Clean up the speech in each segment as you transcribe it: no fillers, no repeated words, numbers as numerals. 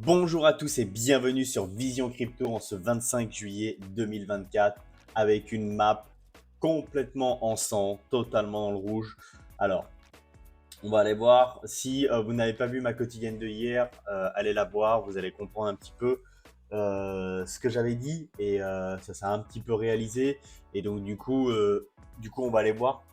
Bonjour à tous et bienvenue sur Vision Crypto en ce 25 juillet 2024 avec une map complètement en sang, totalement dans le rouge. Alors, on va aller voir. Si vous n'avez pas vu ma quotidienne de hier, allez la voir, vous allez comprendre un petit peu ce que j'avais dit et ça s'est un petit peu réalisé. Et donc du coup, on va aller voir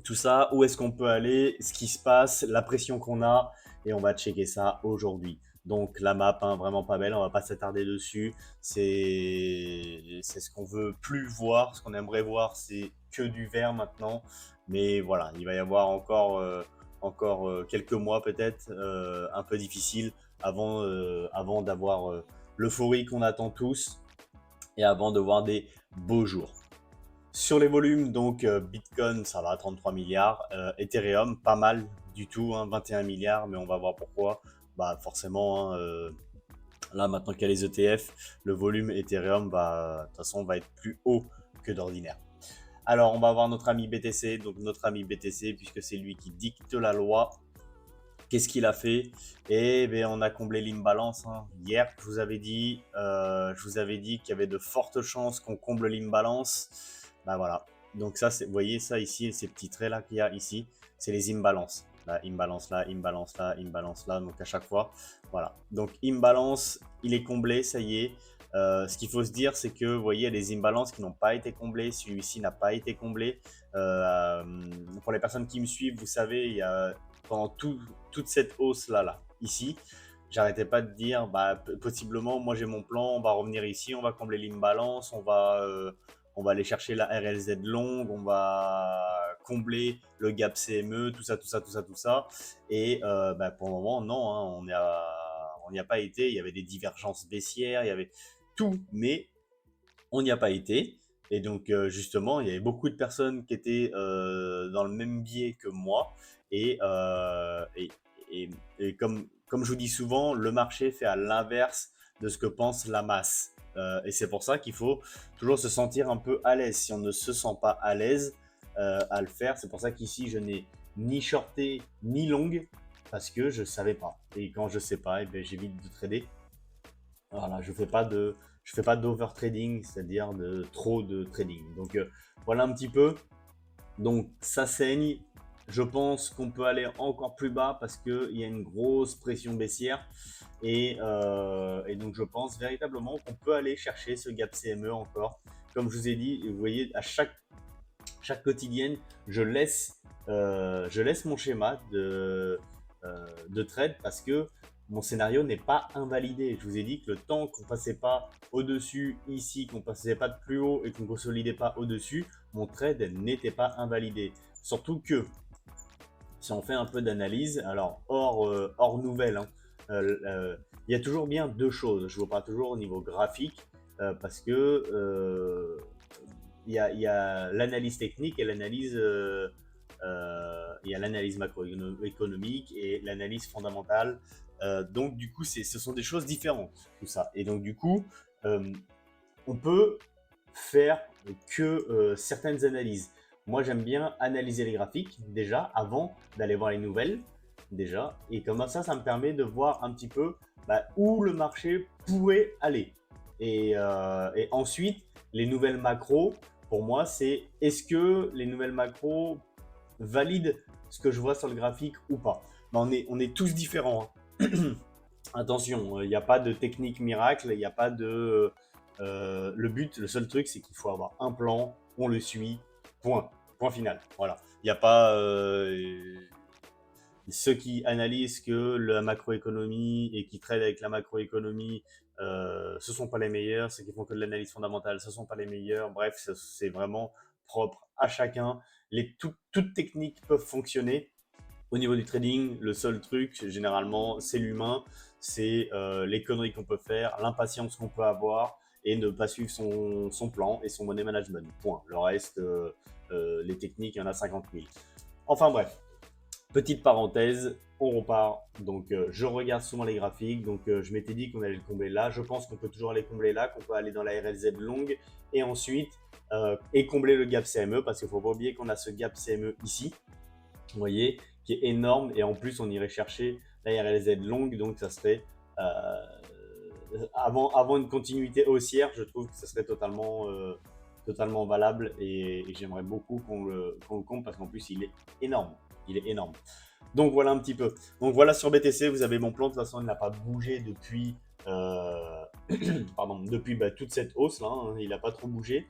tout ça, où est-ce qu'on peut aller, ce qui se passe, la pression qu'on a, et on va checker ça aujourd'hui. Donc la map, hein, vraiment pas belle, on va pas s'attarder dessus. C'est ce qu'on veut plus voir, ce qu'on aimerait voir, c'est que du vert maintenant. Mais voilà, il va y avoir encore quelques mois peut-être un peu difficiles avant d'avoir l'euphorie qu'on attend tous et avant de voir des beaux jours. Sur les volumes, donc Bitcoin, ça va à 33 milliards. Ethereum, pas mal du tout, hein, 21 milliards, mais on va voir pourquoi. Bah forcément, hein, là maintenant qu'il y a les ETF, le volume Ethereum va, de toute façon, va être plus haut que d'ordinaire. Alors, on va voir notre ami BTC. Donc, notre ami BTC, puisque c'est lui qui dicte la loi, qu'est-ce qu'il a fait? Eh bien, on a comblé l'imbalance, hein. Hier, je vous avais dit qu'il y avait de fortes chances qu'on comble l'imbalance. Bah voilà. Donc ça, vous voyez ça ici, ces petits traits là qu'il y a ici, c'est les imbalances. Là, imbalance là, imbalance là, imbalance là. Donc à chaque fois, voilà. Donc imbalance, il est comblé, ça y est. Ce qu'il faut se dire, c'est que vous voyez, il y a des imbalances qui n'ont pas été comblées. Celui-ci n'a pas été comblé. Euh, pour les personnes qui me suivent, vous savez, il y a pendant toute cette hausse là, ici, j'arrêtais pas de dire, bah, possiblement, moi j'ai mon plan, on va revenir ici, on va combler l'imbalance, on va aller chercher la RLZ longue, on va combler le gap CME, tout ça, tout ça, tout ça, tout ça. Et bah, pour le moment, non, hein, on n'y a pas été. Il y avait des divergences baissières, il y avait tout, mais on n'y a pas été. Et donc, justement, il y avait beaucoup de personnes qui étaient dans le même biais que moi. Et, et, et comme je vous dis souvent, le marché fait à l'inverse de ce que pense la masse. Et c'est pour ça qu'il faut toujours se sentir un peu à l'aise. Si on ne se sent pas à l'aise à le faire, c'est pour ça qu'ici, je n'ai ni shorté ni long parce que je ne savais pas. Et quand je ne sais pas, eh bien, j'évite de trader. Voilà, je fais pas d'overtrading, c'est-à-dire de trop de trading. Donc voilà un petit peu. Donc ça saigne. Je pense qu'on peut aller encore plus bas parce qu'il y a une grosse pression baissière. Et donc je pense véritablement qu'on peut aller chercher ce gap CME encore. Comme je vous ai dit, vous voyez, à chaque quotidienne, je laisse mon schéma de trade parce que mon scénario n'est pas invalidé. Je vous ai dit que le temps qu'on passait pas au-dessus ici, qu'on passait pas de plus haut et qu'on consolidait pas au-dessus, mon trade n'était pas invalidé. Surtout que si on fait un peu d'analyse, alors hors nouvelle, hein, il y a toujours bien deux choses. Je vous parle toujours au niveau graphique parce que il y a l'analyse technique et il y a l'analyse macroéconomique et l'analyse fondamentale. Donc du coup, ce sont des choses différentes, tout ça. Et donc du coup, euh, on peut faire que certaines analyses. Moi, j'aime bien analyser les graphiques déjà avant d'aller voir les nouvelles déjà. Et comme ça me permet de voir un petit peu où le marché pourrait aller. Et ensuite, les nouvelles macros, pour moi, c'est est-ce que les nouvelles macros valident ce que je vois sur le graphique ou pas. Ben, on est tous différents, hein. Attention, il n'y a pas de technique miracle, il n'y a pas de. Le but, le seul truc, c'est qu'il faut avoir un plan, on le suit, point. Point final. Voilà. Il n'y a pas. Ceux qui analysent que la macroéconomie et qui traitent avec la macroéconomie, ce sont pas les meilleurs. Ceux qui font que de l'analyse fondamentale, ce sont pas les meilleurs. Bref, c'est vraiment propre à chacun. Toutes techniques peuvent fonctionner. Au niveau du trading, le seul truc, généralement, c'est l'humain, c'est les conneries qu'on peut faire, l'impatience qu'on peut avoir et ne pas suivre son plan et son money management. Point. Le reste, les techniques, il y en a 50 000. Enfin bref, petite parenthèse, on repart. Donc, je regarde souvent les graphiques. Donc, je m'étais dit qu'on allait le combler là. Je pense qu'on peut toujours aller combler là, qu'on peut aller dans la RLZ longue et ensuite et combler le gap CME parce qu'il ne faut pas oublier qu'on a ce gap CME ici, vous voyez, qui est énorme. Et en plus, on irait chercher la RLZ longue, donc ça serait Avant une continuité haussière, je trouve que ce serait totalement valable et j'aimerais beaucoup qu'on le compte parce qu'en plus il est énorme. Il est énorme. Donc voilà un petit peu. Donc voilà sur BTC, vous avez mon plan. De toute façon, il n'a pas bougé depuis, pardon, depuis toute cette hausse là. Hein, il n'a pas trop bougé.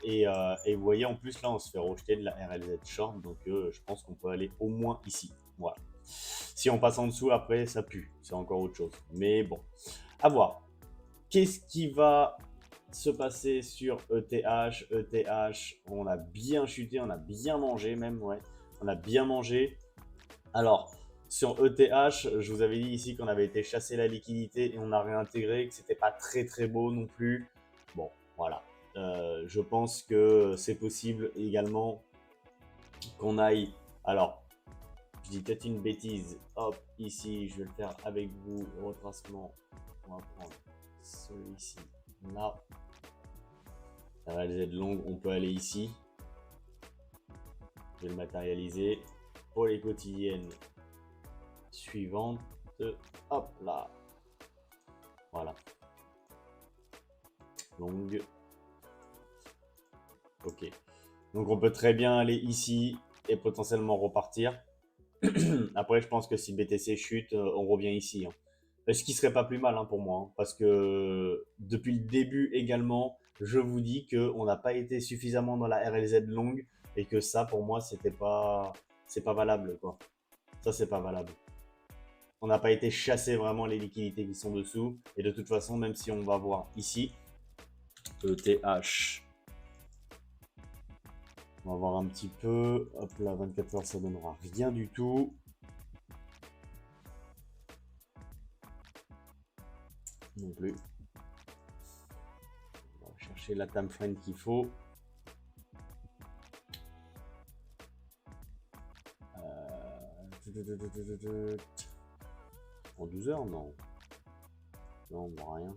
Et vous voyez en plus là, on se fait rejeter de la RLZ short. Donc je pense qu'on peut aller au moins ici. Voilà. Si on passe en dessous, après ça pue. C'est encore autre chose. Mais bon, à voir. Qu'est-ce qui va se passer sur ETH? ETH, on a bien chuté, on a bien mangé même, ouais. On a bien mangé. Alors, sur ETH, je vous avais dit ici qu'on avait été chasser la liquidité et on a réintégré, que c'était pas très très beau non plus. Bon, voilà. Je pense que c'est possible également qu'on aille. Alors, je dis peut-être une bêtise. Hop, ici, je vais le faire avec vous. Retracement. On va prendre celui-ci là. La réalisée de longue, on peut aller ici. Je vais le matérialiser. Pour les quotidiennes suivantes, hop là. Voilà. Longue. Ok. Donc on peut très bien aller ici et potentiellement repartir. Après, je pense que si BTC chute, on revient ici. Hein. Ce qui serait pas plus mal hein, pour moi. Hein, parce que depuis le début également, je vous dis qu'on n'a pas été suffisamment dans la RLZ longue et que ça, pour moi, c'est pas valable. Quoi. Ça, c'est pas valable. On n'a pas été chasser vraiment les liquidités qui sont dessous. Et de toute façon, même si on va voir ici, ETH, on va voir un petit peu. Hop là, 24 heures, ça donnera rien du tout. Non plus. On va chercher la time frame qu'il faut. En 12 heures, non. Non, on voit rien.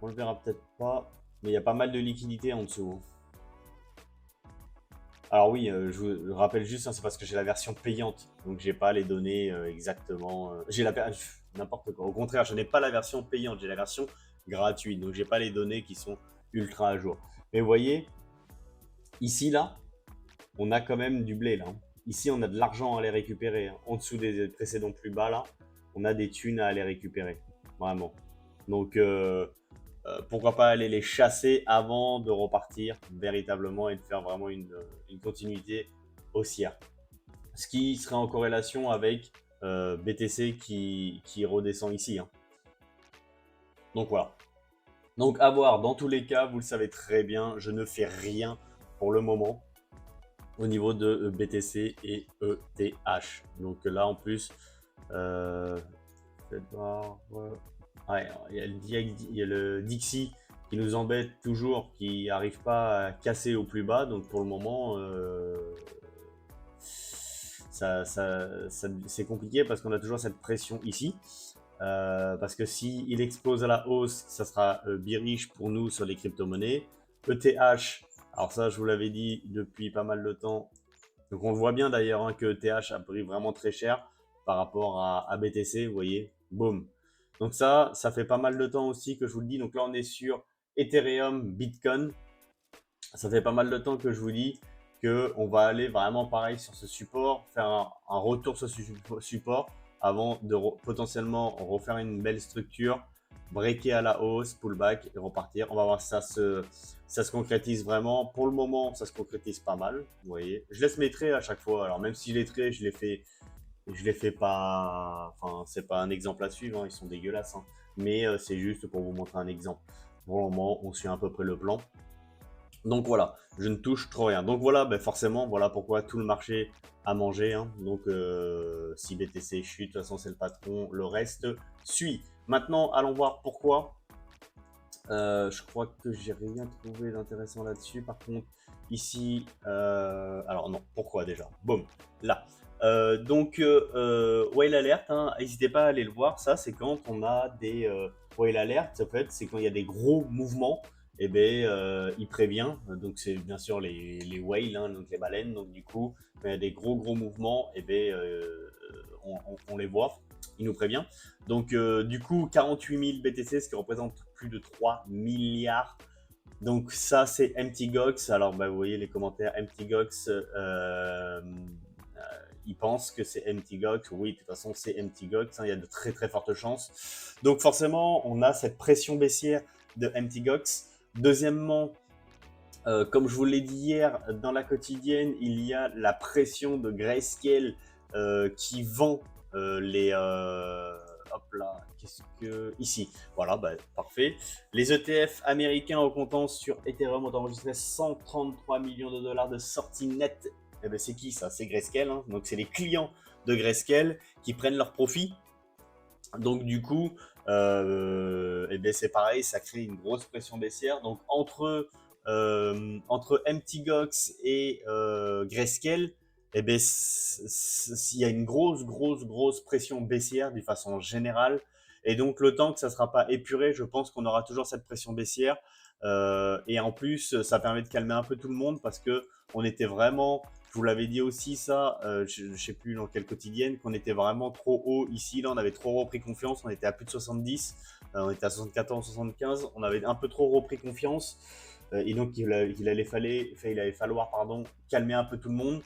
On le verra peut-être pas, mais il y a pas mal de liquidités en dessous. Alors oui, je vous rappelle juste, hein, c'est parce que j'ai la version payante, donc j'ai pas les données exactement. J'ai n'importe quoi. Au contraire, je n'ai pas la version payante, j'ai la version gratuite, donc j'ai pas les données qui sont ultra à jour. Mais vous voyez, ici là, on a quand même du blé là. Hein. Ici, on a de l'argent à aller récupérer. Hein. En dessous des précédents plus bas là, on a des thunes à aller récupérer, vraiment. Donc pourquoi pas aller les chasser avant de repartir véritablement et de faire vraiment une continuité haussière. Ce qui serait en corrélation avec BTC qui redescend ici. Hein. Donc voilà. Donc à voir, dans tous les cas, vous le savez très bien, je ne fais rien pour le moment au niveau de BTC et ETH. Donc là en plus, ouais, il y a le Dixie qui nous embête toujours, qui n'arrive pas à casser au plus bas. Donc pour le moment, c'est compliqué parce qu'on a toujours cette pression ici. Parce que s'il explose à la hausse, ça sera bearish pour nous sur les crypto-monnaies. ETH, alors ça je vous l'avais dit depuis pas mal de temps. Donc on le voit bien d'ailleurs hein, que ETH a pris vraiment très cher par rapport à BTC, vous voyez, boum. Donc ça fait pas mal de temps aussi que je vous le dis. Donc là on est sur Ethereum, Bitcoin. Ça fait pas mal de temps que je vous dis qu'on va aller vraiment pareil sur ce support, faire un retour sur ce support avant de potentiellement refaire une belle structure, breaker à la hausse, pullback et repartir. On va voir si ça se concrétise vraiment. Pour le moment, ça se concrétise pas mal, vous voyez. Je laisse mes traits à chaque fois. Alors même si les traits, je les fais pas, enfin c'est pas un exemple à suivre, hein, ils sont dégueulasses, hein. Mais c'est juste pour vous montrer un exemple. Pour le moment, on suit à peu près le plan. Donc voilà, je ne touche trop rien. Donc voilà, ben forcément, voilà pourquoi tout le marché a mangé. Hein. Donc si BTC chute, de toute façon c'est le patron, le reste suit. Maintenant, allons voir pourquoi. Je crois que j'ai rien trouvé d'intéressant là-dessus. Par contre, ici, alors non, pourquoi déjà? Boum, là. Donc, whale alert, hein, n'hésitez pas à aller le voir. Ça, c'est quand on a des whale alert. En fait, c'est quand il y a des gros mouvements. Et ben, il prévient. Donc, c'est bien sûr les whales, hein, donc les baleines. Donc, du coup, quand il y a des gros mouvements, et ben, on les voit, il nous prévient. Donc du coup 48 000 BTC, ce qui représente plus de 3 milliards. Donc ça c'est MTGOX. Alors bah, vous voyez les commentaires, MTGOX, ils pensent que c'est MTGOX. Oui, de toute façon c'est MTGOX, hein, il y a de très très fortes chances. Donc forcément on a cette pression baissière de MTGOX. Deuxièmement, comme je vous l'ai dit hier, dans la quotidienne, il y a la pression de Grayscale qui vend les... hop là, qu'est-ce que... Ici, voilà, bah, parfait. Les ETF américains au comptant sur Ethereum ont enregistré 133 millions de dollars de sorties nettes. Eh ben, c'est qui ça? C'est Grayscale, hein. Donc c'est les clients de Grayscale qui prennent leur profit. Donc du coup, eh ben, c'est pareil, ça crée une grosse pression baissière. Donc entre MTGOX et Grayscale, eh ben, il y a une grosse pression baissière d'une façon générale. Et donc le temps que ça ne sera pas épuré, je pense qu'on aura toujours cette pression baissière. Et en plus, ça permet de calmer un peu tout le monde parce que on était vraiment, je vous l'avais dit aussi ça, je ne sais plus dans quelle quotidienne, qu'on était vraiment trop haut ici. Là, on avait trop repris confiance, on était à plus de 70, on était à 74, 75, on avait un peu trop repris confiance. Et donc, il allait falloir calmer un peu tout le monde.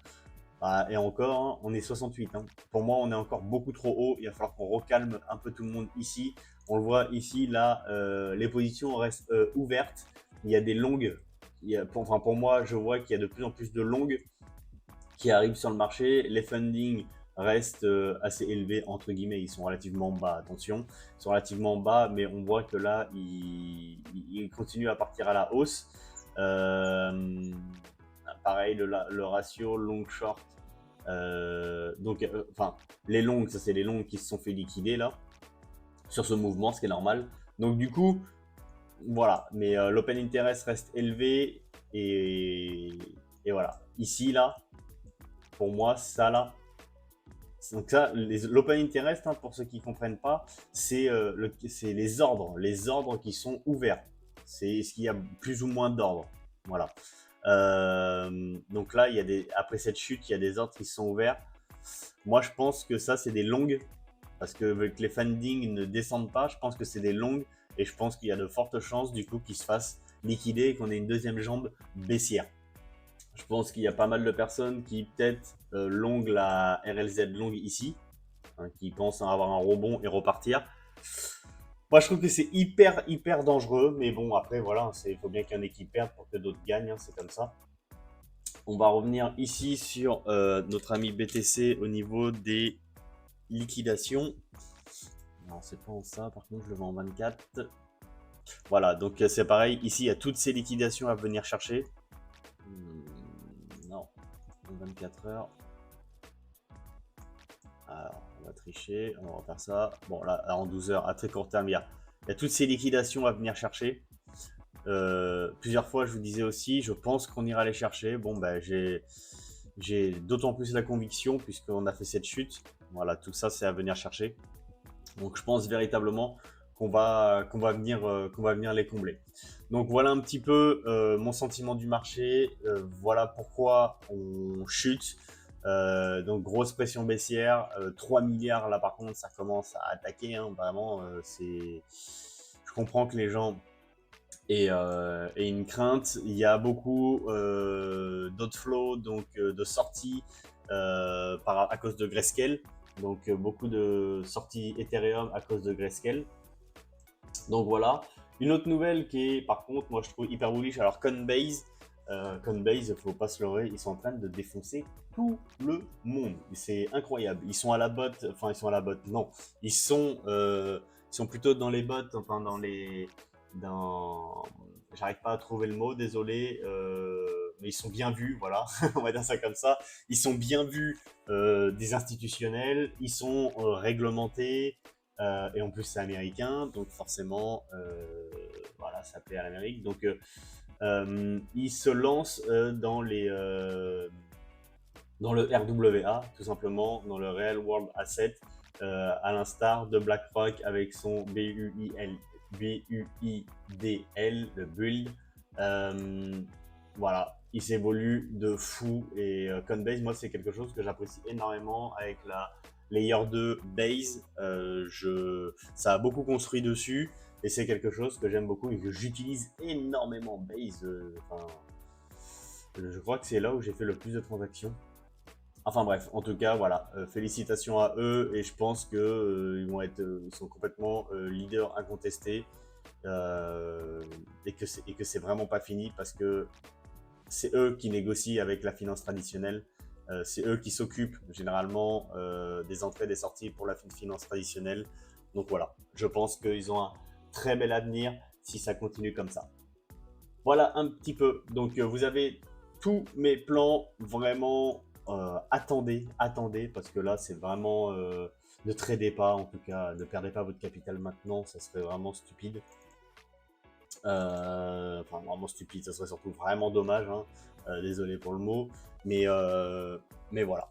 Bah, et encore, hein, on est 68. Hein. Pour moi, on est encore beaucoup trop haut. Il va falloir qu'on recalme un peu tout le monde ici. On le voit ici, là, les positions restent ouvertes. Il y a des longues. Pour moi, je vois qu'il y a de plus en plus de longues qui arrivent sur le marché. Les fundings restent assez élevés, entre guillemets. Ils sont relativement bas, attention. Ils sont relativement bas, mais on voit que là, ils continuent à partir à la hausse. Pareil, le ratio long-short. Les longues, ça c'est les longues qui se sont fait liquider là, sur ce mouvement, ce qui est normal. Donc du coup, voilà. Mais l'open interest reste élevé et voilà. Ici, là, pour moi, ça là. Donc ça, l'open interest, hein, pour ceux qui ne comprennent pas, c'est les ordres qui sont ouverts. C'est ce qu'il y a plus ou moins d'ordres. Voilà. Donc là, après cette chute, il y a des ordres qui sont ouverts. Moi, je pense que ça, c'est des longues. Parce que les fundings ne descendent pas, je pense que c'est des longues. Et je pense qu'il y a de fortes chances, du coup, qu'ils se fassent liquider et qu'on ait une deuxième jambe baissière. Je pense qu'il y a pas mal de personnes qui peut-être longuent la RLZ longue ici, hein, qui pensent avoir un rebond et repartir. Moi, je trouve que c'est hyper dangereux, mais bon, après, voilà, il faut bien qu'il y en ait qui perdent pour que d'autres gagnent, hein, c'est comme ça. On va revenir ici sur notre ami BTC au niveau des liquidations. Non, c'est pas en ça, par contre, je le vends en 24. Voilà, donc c'est pareil, ici, il y a toutes ces liquidations à venir chercher. Non, en 24 heures. Alors, on va tricher, on va refaire ça. Bon, là, en 12 heures, à très court terme, il y a toutes ces liquidations à venir chercher. Plusieurs fois, je vous disais aussi, je pense qu'on ira les chercher. Bon, ben, j'ai d'autant plus la conviction puisqu'on a fait cette chute. Voilà, tout ça, c'est à venir chercher. Donc, je pense véritablement qu'on va venir les combler. Donc, voilà un petit peu mon sentiment du marché. Voilà pourquoi on chute. Donc grosse pression baissière, 3 milliards là par contre ça commence à attaquer, hein, vraiment je comprends que les gens aient une crainte. Il y a beaucoup d'outflow, donc de sorties à cause de Grayscale, donc beaucoup de sorties Ethereum à cause de Grayscale. Donc voilà, une autre nouvelle qui est par contre moi je trouve hyper bullish, alors Coinbase, il faut pas se leurrer, ils sont en train de défoncer tout le monde. C'est incroyable. Ils sont à la botte, enfin ils sont à la botte, non. Ils sont plutôt dans les bottes, enfin j'arrive pas à trouver le mot, désolé, mais ils sont bien vus, voilà, on va dire ça comme ça. Ils sont bien vus des institutionnels, ils sont réglementés, et en plus c'est américain, donc forcément, voilà, ça plaît à l'Amérique. Donc il se lance dans le RWA, tout simplement, dans le Real World Asset, à l'instar de BlackRock avec son BUIDL, le Build. Voilà, il s'évolue de fou. Et Coinbase, moi, c'est quelque chose que j'apprécie énormément avec la Layer 2 Base. Ça a beaucoup construit dessus et c'est quelque chose que j'aime beaucoup et que j'utilise énormément. Base, je crois que c'est là où j'ai fait le plus de transactions. Enfin bref, en tout cas, voilà, félicitations à eux et je pense que ils sont complètement leaders incontestés et que c'est vraiment pas fini parce que c'est eux qui négocient avec la finance traditionnelle. C'est eux qui s'occupent généralement des entrées et des sorties pour la finance traditionnelle. Donc voilà, je pense qu'ils ont un très bel avenir si ça continue comme ça. Voilà un petit peu. Donc vous avez tous mes plans. Vraiment, attendez, parce que là, c'est vraiment... ne tradez pas, en tout cas, ne perdez pas votre capital maintenant, ça serait vraiment stupide. Enfin, vraiment stupide, ça serait surtout vraiment dommage, hein. Désolé pour le mot, mais voilà.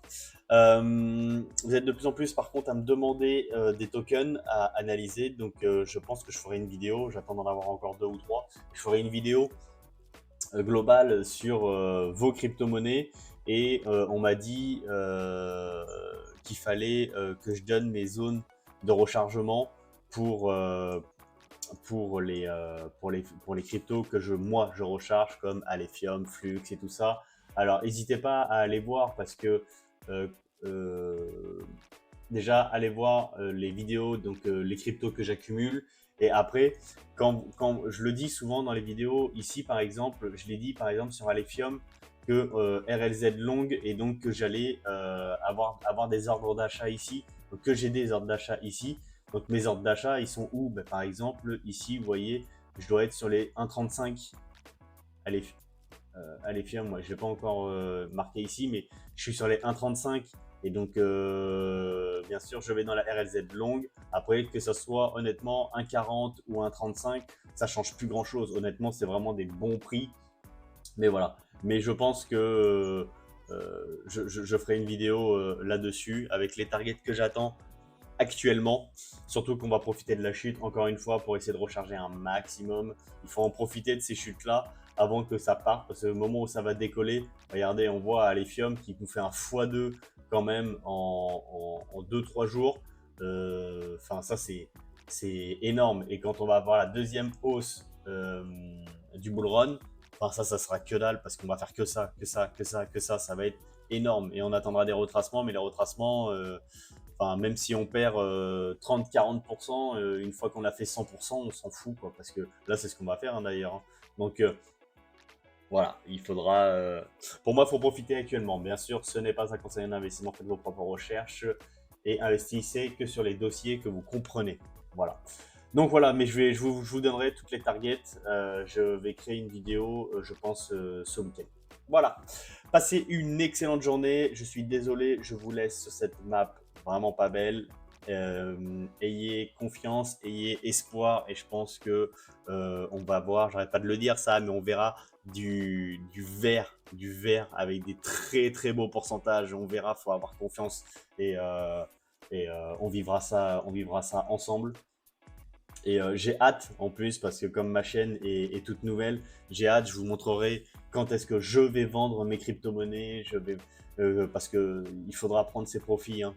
Vous êtes de plus en plus par contre à me demander des tokens à analyser, donc je pense que je ferai une vidéo, j'attends d'en avoir encore 2 ou 3, je ferai une vidéo globale sur vos crypto-monnaies et on m'a dit qu'il fallait que je donne mes zones de rechargement pour, pour les cryptos que moi je recharge comme Alephium, Flux et tout ça. Alors n'hésitez pas à aller voir parce que euh, euh, déjà allez voir les vidéos, donc les cryptos que j'accumule. Et après, quand je le dis souvent dans les vidéos, ici par exemple, je l'ai dit par exemple sur Alephium que RLZ long et donc que j'allais avoir des ordres d'achat ici, donc que j'ai des ordres d'achat ici. Donc mes ordres d'achat, ils sont où? Ben, par exemple, ici, vous voyez, je dois être sur les 1,35. Allez, Alephium, moi je ne l'ai pas encore marqué ici, mais je suis sur les 1,35 et donc bien sûr je vais dans la RLZ longue. Après que ce soit honnêtement 1,40 ou 1,35, ça change plus grand chose. Honnêtement, c'est vraiment des bons prix. Mais voilà. Mais je pense que je ferai une vidéo là-dessus avec les targets que j'attends actuellement. Surtout qu'on va profiter de la chute encore une fois pour essayer de recharger un maximum. Il faut en profiter de ces chutes-là avant que ça parte parce que le moment où ça va décoller, regardez, on voit Alephium qui nous fait un x2 quand même en 2-3 jours. Enfin, ça c'est énorme. Et quand on va avoir la deuxième hausse du bull run, enfin, ça sera que dalle parce qu'on va faire que ça, que ça, que ça, que ça. Ça va être énorme. Et on attendra des retracements, mais les retracements, enfin, même si on perd 30-40%, une fois qu'on a fait 100%, on s'en fout, quoi, parce que là, c'est ce qu'on va faire hein, d'ailleurs. Hein. Donc voilà, il faudra. Pour moi, il faut profiter actuellement. Bien sûr, ce n'est pas un conseil d'investissement. Faites vos propres recherches et investissez que sur les dossiers que vous comprenez. Voilà. Donc voilà, mais je vous donnerai toutes les targets. Je vais créer une vidéo, je pense, ce week-end. Voilà. Passez une excellente journée. Je suis désolé, je vous laisse sur cette map vraiment pas belle. Ayez confiance, ayez espoir et je pense que on va voir, j'arrête pas de le dire ça, mais on verra du vert avec des très très beaux pourcentages. On verra, faut avoir confiance et on vivra ça ensemble. Et j'ai hâte en plus parce que comme ma chaîne est toute nouvelle, j'ai hâte, je vous montrerai quand est-ce que je vais vendre mes crypto-monnaies, parce que il faudra prendre ses profits. Hein.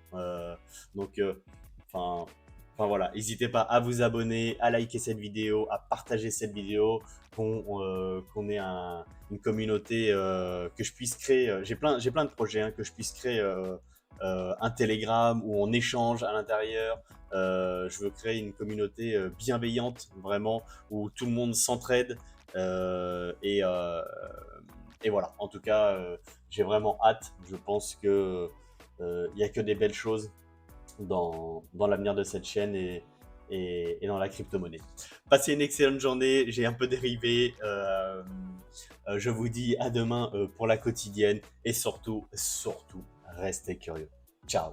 Donc, enfin, voilà, n'hésitez pas à vous abonner, à liker cette vidéo, à partager cette vidéo, qu'on ait une communauté que je puisse créer. J'ai plein de projets hein, que je puisse créer un Telegram où on échange à l'intérieur. Je veux créer une communauté bienveillante, vraiment, où tout le monde s'entraide. Et voilà, en tout cas, j'ai vraiment hâte. Je pense que il n'y a que des belles choses dans l'avenir de cette chaîne et dans la crypto-monnaie. Passez une excellente journée, j'ai un peu dérivé. Je vous dis à demain pour la quotidienne et surtout, restez curieux. Ciao.